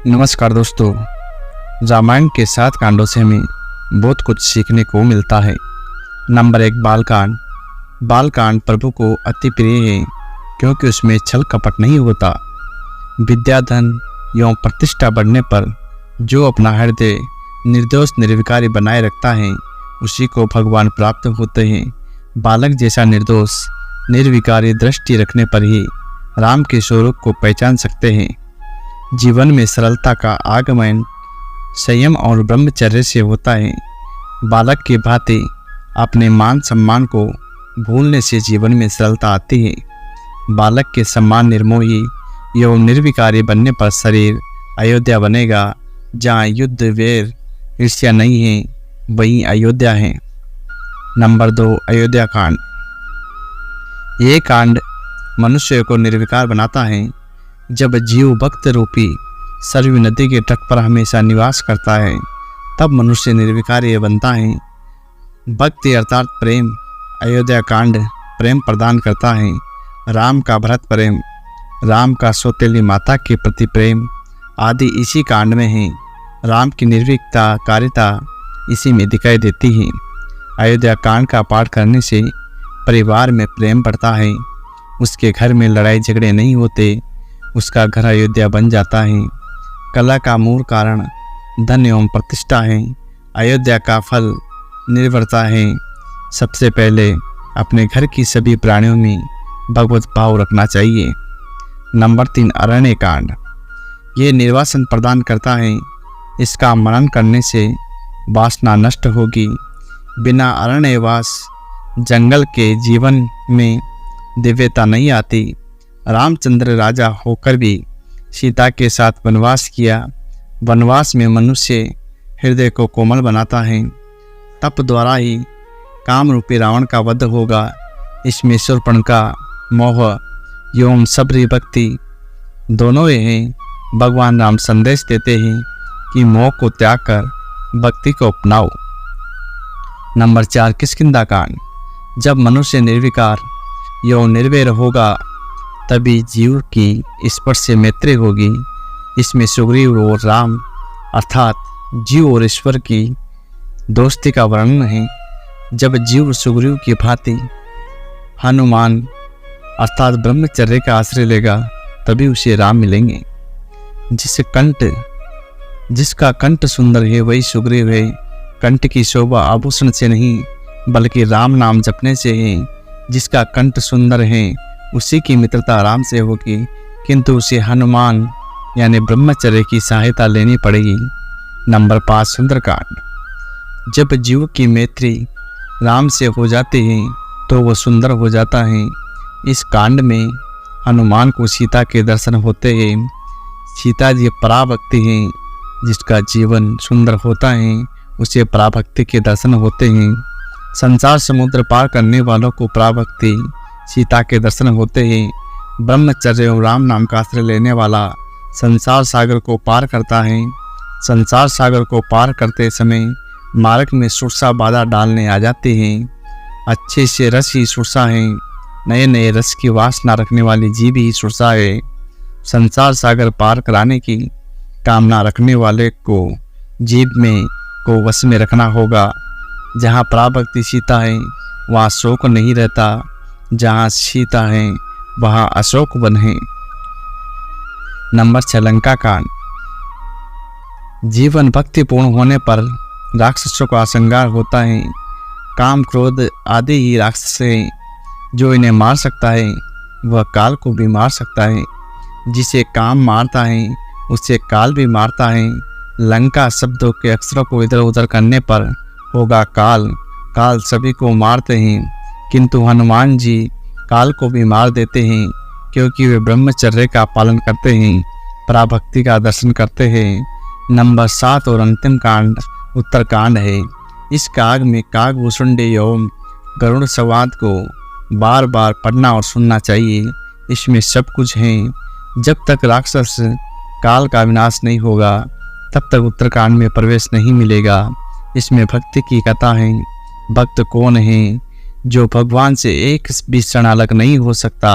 नमस्कार दोस्तों, रामायण के 7 कांडों से हमें बहुत कुछ सीखने को मिलता है। नंबर 1, बालकांड। बालकांड प्रभु को अति प्रिय है क्योंकि उसमें छल कपट नहीं होता। विद्या, धन एवं प्रतिष्ठा बढ़ने पर जो अपना हृदय निर्दोष निर्विकारी बनाए रखता है उसी को भगवान प्राप्त होते हैं। बालक जैसा निर्दोष निर्विकारी दृष्टि रखने पर ही राम के स्वरूप को पहचान सकते हैं। जीवन में सरलता का आगमन संयम और ब्रह्मचर्य से होता है। बालक की भांति अपने मान सम्मान को भूलने से जीवन में सरलता आती है। बालक के सम्मान निर्मोही एवं निर्विकारी बनने पर शरीर अयोध्या बनेगा। जहाँ युद्ध वैर ईर्ष्या नहीं है वहीं अयोध्या है। नंबर 2, अयोध्या कांड। ये कांड मनुष्य को निर्विकार बनाता है। जब जीव भक्त रूपी सरयू नदी के तट पर हमेशा निवास करता है तब मनुष्य निर्विकारी बनता है। भक्ति अर्थात प्रेम। अयोध्या कांड प्रेम प्रदान करता है। राम का भरत प्रेम, राम का सौतेली माता के प्रति प्रेम आदि इसी कांड में है। राम की निर्भीकता कारिता इसी में दिखाई देती है। अयोध्या कांड का पाठ करने से परिवार में प्रेम बढ़ता है। उसके घर में लड़ाई झगड़े नहीं होते, उसका घर अयोध्या बन जाता है। कला का मूल कारण धन एवं प्रतिष्ठा है। अयोध्या का फल निर्भरता है। सबसे पहले अपने घर की सभी प्राणियों में भगवत भाव रखना चाहिए। नंबर 3, अरण्य कांड। ये निर्वासन प्रदान करता है। इसका मनन करने से वासना नष्ट होगी। बिना अरण्यवास जंगल के जीवन में दिव्यता नहीं आती। रामचंद्र राजा होकर भी सीता के साथ वनवास किया। वनवास में मनुष्य हृदय को कोमल बनाता है। तप द्वारा ही काम रूपी रावण का वध होगा। इसमें शूर्पणखा मोह एवं सबरी भक्ति दोनों ये हैं। भगवान राम संदेश देते हैं कि मोह को त्याग कर भक्ति को अपनाओ। नंबर 4, किष्किंधा कांड। जब मनुष्य निर्विकार एवं निर्वैर होगा तभी जीव की स्पर्श से मैत्री होगी। इसमें सुग्रीव और राम अर्थात जीव और ईश्वर की दोस्ती का वर्णन है। जब जीव सुग्रीव की भांति हनुमान अर्थात ब्रह्मचर्य का आश्रय लेगा तभी उसे राम मिलेंगे। जिसका कंठ सुंदर है वही सुग्रीव है। कंठ की शोभा आभूषण से नहीं बल्कि राम नाम जपने से है। जिसका कंठ सुंदर है उसी की मित्रता राम से होगी, किंतु उसे हनुमान यानी ब्रह्मचर्य की सहायता लेनी पड़ेगी। नंबर 5, सुंदरकांड। जब जीव की मैत्री राम से हो जाती है तो वह सुंदर हो जाता है। इस कांड में हनुमान को सीता के दर्शन होते हैं। सीता जी पराभक्ति हैं। जिसका जीवन सुंदर होता है उसे पराभक्ति के दर्शन होते हैं। संसार समुद्र पार करने वालों को पराभक्ति सीता के दर्शन होते हैं। ब्रह्मचर्य और राम नाम का आश्रय लेने वाला संसार सागर को पार करता है। संसार सागर को पार करते समय मार्ग में सुरसा बाधा डालने आ जाते हैं। अच्छे से रस ही सुरसा है। नए नए रस की वासना रखने वाली जीव ही सुरसा है। संसार सागर पार कराने की कामना रखने वाले को जीव में को वश में रखना होगा। जहाँ पराभक्ति सीता है वहाँ शोक नहीं रहता। जहाँ सीता है वहाँ अशोक वन है। नंबर 6, लंका कांड। जीवन भक्तिपूर्ण होने पर राक्षसों का संहार होता है। काम क्रोध आदि ही राक्षस हैं। जो इन्हें मार सकता है वह काल को भी मार सकता है। जिसे काम मारता है उसे काल भी मारता है। लंका शब्दों के अक्षरों को इधर उधर करने पर होगा काल। काल सभी को मारते हैं किंतु हनुमान जी काल को भी मार देते हैं क्योंकि वे ब्रह्मचर्य का पालन करते हैं, पराभक्ति का दर्शन करते हैं। नंबर 7 और अंतिम कांड उत्तरकांड है। इस काग में कागभूषुंडी एवं गरुड़ संवाद को बार बार पढ़ना और सुनना चाहिए। इसमें सब कुछ है। जब तक राक्षस काल का विनाश नहीं होगा तब तक उत्तरकांड में प्रवेश नहीं मिलेगा। इसमें भक्ति की कथा है। भक्त कौन है? जो भगवान से एक भी क्षण अलग नहीं हो सकता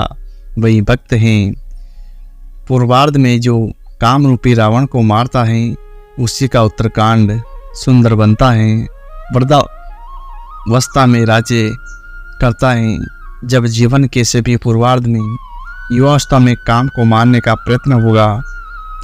वही भक्त हैं। पूर्वार्ध में जो काम रूपी रावण को मारता है, उसी का उत्तरकांड सुंदर बनता है। वृद्धावस्था में राज्य करता है। जब जीवन के सभी पूर्वार्ध में युवावस्था में काम को मारने का प्रयत्न होगा,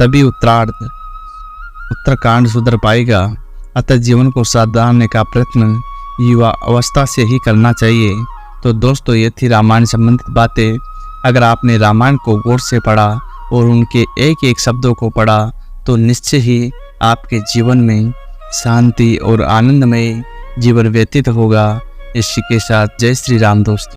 तभी उत्तरकांड सुधर पाएगा। अतः जीवन को सुधारने का प्रयत्न युवा अवस्था से ही करना चाहिए। तो दोस्तों, ये थी रामायण संबंधित बातें। अगर आपने रामायण को गौर से पढ़ा और उनके एक एक शब्दों को पढ़ा तो निश्चय ही आपके जीवन में शांति और आनंदमय जीवन व्यतीत होगा। इसी के साथ जय श्री राम दोस्तों।